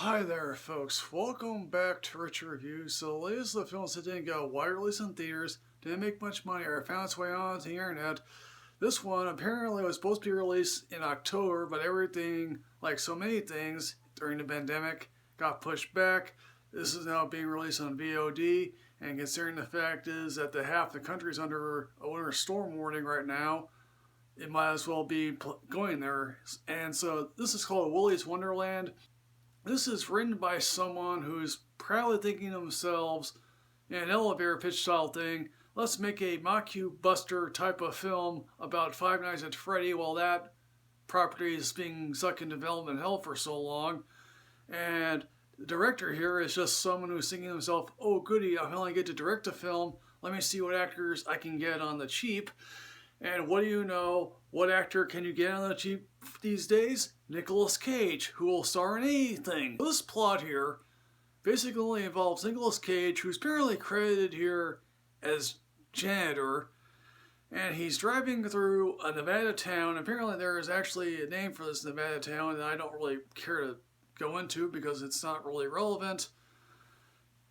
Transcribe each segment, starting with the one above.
Hi there, folks. Welcome back to Richard Reviews. So, the latest of the films that didn't go wide release in theaters, didn't make much money, or found its way onto the internet. This one apparently was supposed to be released in October, but everything, like so many things during the pandemic, got pushed back. This is now being released on VOD, and considering the fact is that half the country is under a winter storm warning right now, it might as well be going there. And so, this is called Willy's Wonderland. This is written by someone who's proudly thinking to themselves in an elevator pitch style thing, let's make a mock-you-buster type of film about Five Nights at Freddy while that property is being stuck in development hell for so long. And the director here is just someone who's thinking to himself, oh goody, I finally get to direct a film, let me see what actors I can get on the cheap. And what do you know? What actor can you get on the cheap these days? Nicolas Cage, who will star in anything. This plot here basically involves Nicolas Cage, who's apparently credited here as janitor, and he's driving through a Nevada town. Apparently there is actually a name for this Nevada town that I don't really care to go into because it's not really relevant,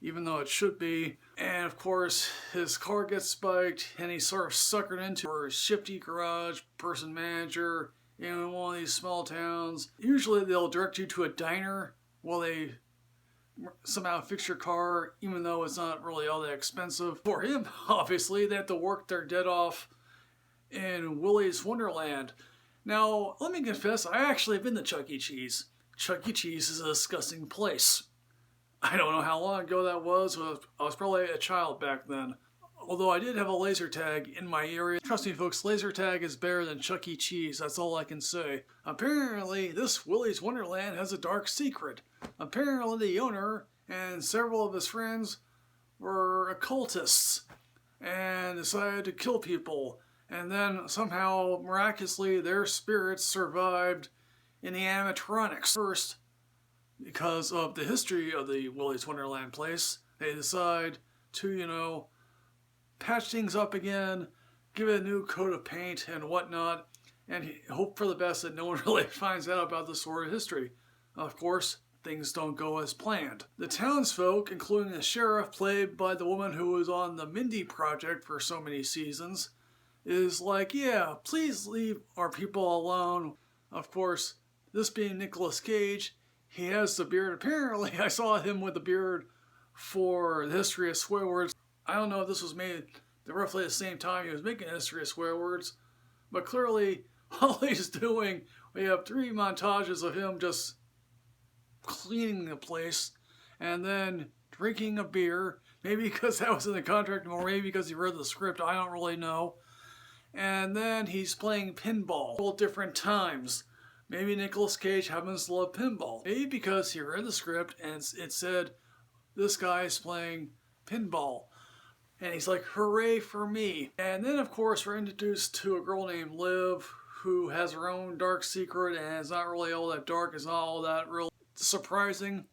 even though it should be. And of course, his car gets spiked and he's sort of suckered into a shifty garage person manager in one of these small towns. Usually they'll direct you to a diner while they somehow fix your car, even though it's not really all that expensive. For him, obviously, they have to work their dead off in Willy's Wonderland. Now, let me confess, I actually have been to Chuck E. Cheese. Chuck E. Cheese is a disgusting place. I don't know how long ago that was. I was probably a child back then. Although I did have a laser tag in my area. Trust me folks, laser tag is better than Chuck E. Cheese, that's all I can say. Apparently, this Willy's Wonderland has a dark secret. Apparently the owner and several of his friends were occultists and decided to kill people. And then somehow, miraculously, their spirits survived in the animatronics. First, because of the history of the Willy's Wonderland place, they decide to, patch things up again, give it a new coat of paint and whatnot, and hope for the best that no one really finds out about this sort of history. Of course, things don't go as planned. The townsfolk, including the sheriff, played by the woman who was on the Mindy Project for so many seasons, is like, yeah, please leave our people alone. Of course, this being Nicolas Cage, he has the beard. Apparently, I saw him with the beard for the history of swear words. I don't know if this was made at roughly the same time he was making history of swear words, but clearly, all he's doing, we have 3 montages of him just cleaning the place, and then drinking a beer, maybe because that was in the contract, or maybe because he read the script, I don't really know. And then he's playing pinball all different times. Maybe Nicolas Cage happens to love pinball. Maybe because he read the script and it said, this guy is playing pinball. And he's like, hooray for me. And then, of course, we're introduced to a girl named Liv, who has her own dark secret, and it's not really all that dark, it's not all that real surprising.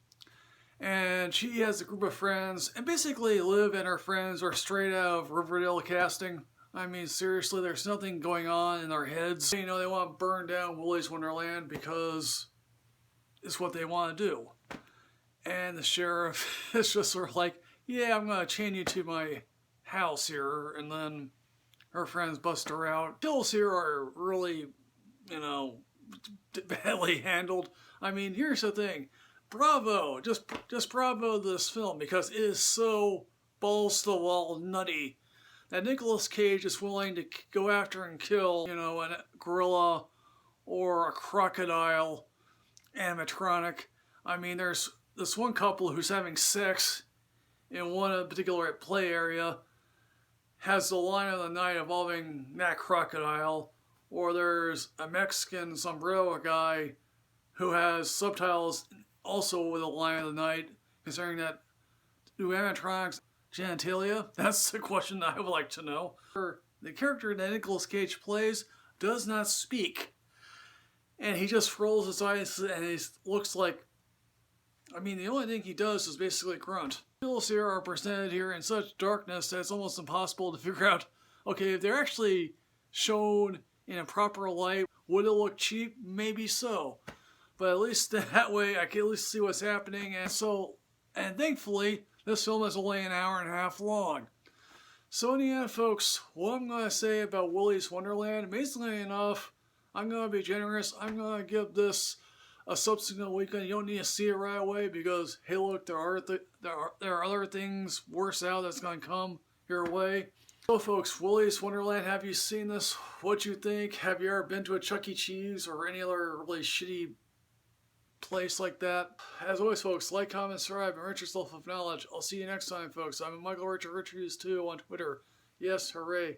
And she has a group of friends, and basically Liv and her friends are straight out of Riverdale casting. I mean, seriously, there's nothing going on in their heads. They want to burn down Willy's Wonderland because it's what they want to do. And the sheriff is just sort of like, yeah, I'm going to chain you to my house here, and then her friends bust her out. Kills here are really, badly handled. I mean, here's the thing. Bravo! Just bravo this film, because it is so balls to the wall nutty that Nicolas Cage is willing to go after and kill, a gorilla or a crocodile animatronic. I mean, there's this one couple who's having sex in one particular play area, has the line of the night involving that crocodile, or there's a Mexican sombrero guy who has subtitles also with a line of the night, considering that do animatronics genitalia? That's the question I would like to know. The character that Nicolas Cage plays does not speak, and he just rolls his eyes and he looks like, the only thing he does is basically grunt. Visuals here are presented here in such darkness that it's almost impossible to figure out, okay, if they're actually shown in a proper light, would it look cheap? Maybe so. but at least that way I can at least see what's happening. And thankfully, this film is only an hour and a half long. So in the end, folks, what I'm going to say about Willy's Wonderland, amazingly enough, I'm going to be generous. I'm going to give this a subsequent weekend. You don't need to see it right away because, hey, look, there are other things worse out that's going to come your way. So, folks, Willy's Wonderland, have you seen this? What you think? Have you ever been to a Chuck E. Cheese or any other really shitty place like that? As always, folks, like, comment, subscribe, and enrich yourself with knowledge. I'll see you next time, folks. I'm Michael Richard Reviews 2 on Twitter. Yes, hooray.